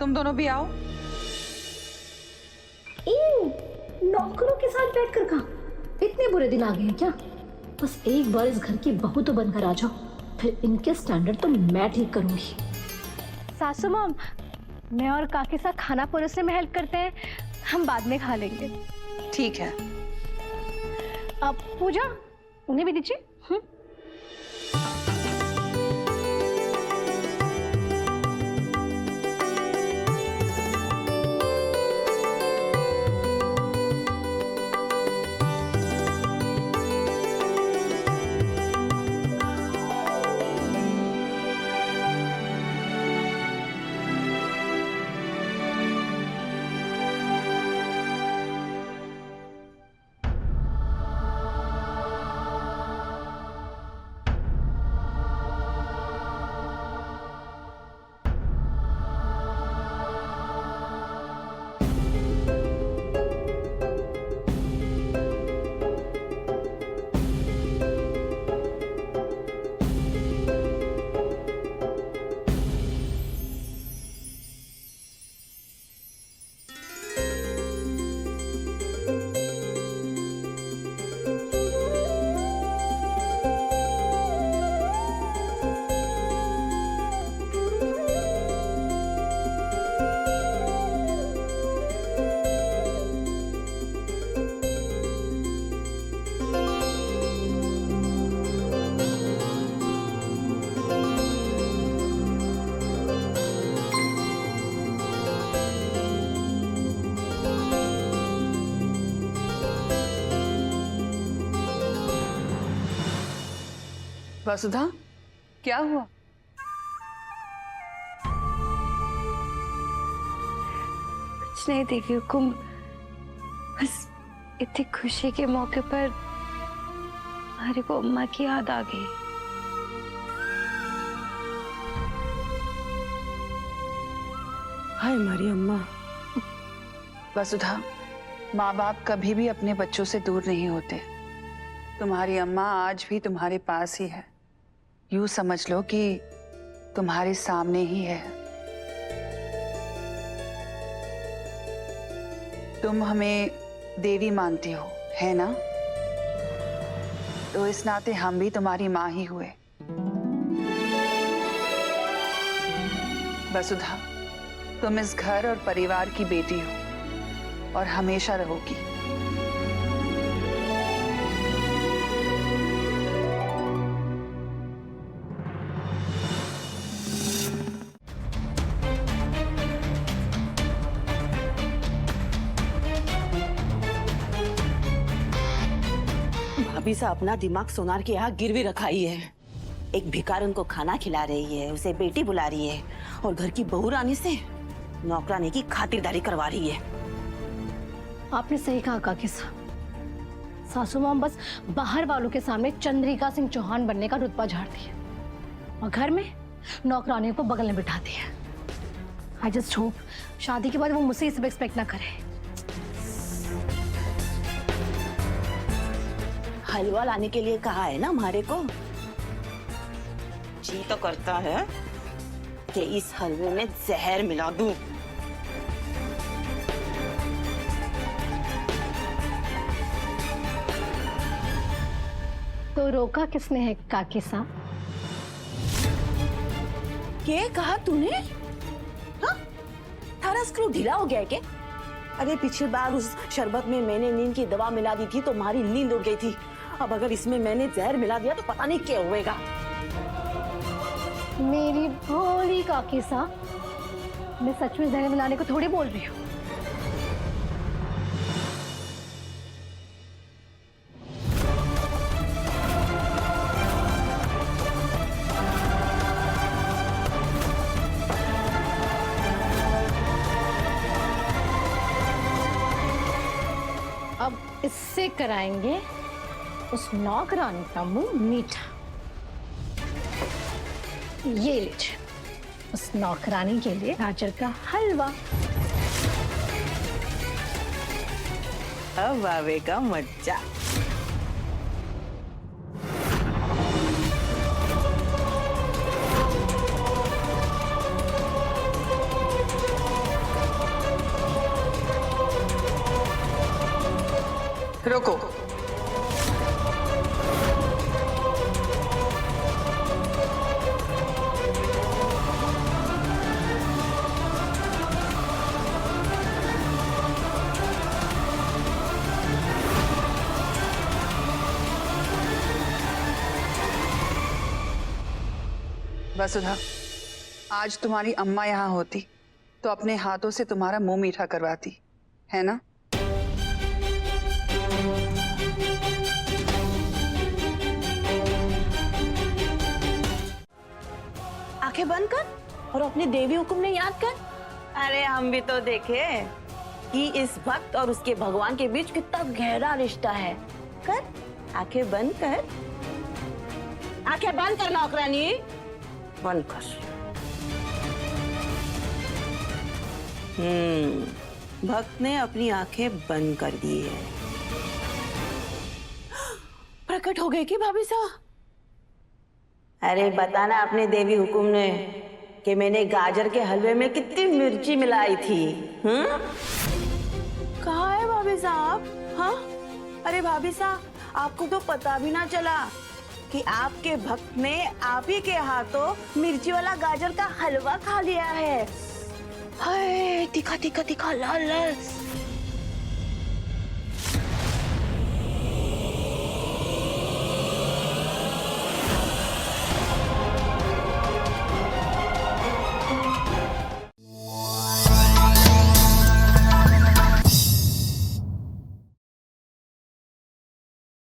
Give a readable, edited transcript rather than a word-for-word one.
तुम दोनों भी आओ। इन नौकरों के साथ बैठकर कहाँ? इतने बुरे दिन आ गए हैं क्या? बस एक बार इस घर की बहू तो बनकर आ जाओ, फिर इनके स्टैंडर्ड तो मैं ठीक करूंगी। सासू मॉम, मैं और काकी साथ खाना परोसने में हेल्प करते हैं, हम बाद में खा लेंगे। ठीक है। अब पूजा, उन्हें भी दीजिए। वसुधा, क्या हुआ? कुछ नहीं देवी हुकुम, बस इतनी खुशी के मौके पर हमारे को अम्मा की याद आ गई। हाय हमारी अम्मा। वसुधा, माँ बाप कभी भी अपने बच्चों से दूर नहीं होते। तुम्हारी अम्मा आज भी तुम्हारे पास ही है। यूं समझ लो कि तुम्हारे सामने ही है। तुम हमें देवी मानती हो, है ना? तो इस नाते हम भी तुम्हारी माँ ही हुए। वसुधा, तुम इस घर और परिवार की बेटी हो और हमेशा रहोगी। भाभी सा अपना दिमाग सोनार के यहाँ गिरवी रखाई है। एक भिखारन को खाना खिला रही है, उसे बेटी बुला रही है और घर की बहू रानी से नौकरानी की खातिरदारी करवा रही है। आपने सही कहा काकी साहब। सासू माँ बस बाहर वालों के सामने चंद्रिका सिंह चौहान बनने का रुतबा झाड़ती है और घर में नौकरानियों को बगल में बिठाती है। आई जस्ट होप शादी के बाद वो मुझसे ये सब एक्सपेक्ट ना करे। हलवा लाने के लिए कहा है ना हमारे को। जी तो करता है कि इस हलवे में जहर मिला दूं। तो रोका किसने है काकी साहब? क्या कहा तूने? हाँ? थारा स्क्रू ढीला हो गया है क्या? अरे पिछली बार उस शरबत में मैंने नींद की दवा मिला दी थी तो हमारी नींद उड़ गई थी। अब अगर इसमें मैंने जहर मिला दिया तो पता नहीं क्या होएगा। मेरी भोली काकी साहब, मैं सच में जहर मिलाने को थोड़ी बोल रही हूँ। अब इससे कराएंगे उस नौकरानी का मुंह मीठा। ये लीजिए उस नौकरानी के लिए गाजर का हलवा। अब आवेगा मजा। रोको। वसुधा, आज तुम्हारी अम्मा यहाँ होती तो अपने हाथों से तुम्हारा मुंह मीठा करवाती, है ना? आंखें बंद कर और अपने देवी हुक्म ने याद कर। अरे हम भी तो देखे कि इस भक्त और उसके भगवान के बीच कितना गहरा रिश्ता है। कर, आंखें बंद कर, आंखें बंद कर नौकरानी, बंद कर। भक्त ने अपनी आंखें बंद कर दी है। प्रकट हो गए कि भाभी साहब? अरे बताना अपने देवी हुकुम ने कि मैंने गाजर के हलवे में कितनी मिर्ची मिलाई थी। कहाँ है भाभी साहब? हाँ, अरे भाभी साहब, आपको तो पता भी ना चला कि आपके भक्त ने आप ही के हाथों मिर्ची वाला गाजर का हलवा खा लिया है। हाय, तीखा तीखा तीखा, लाल लाल।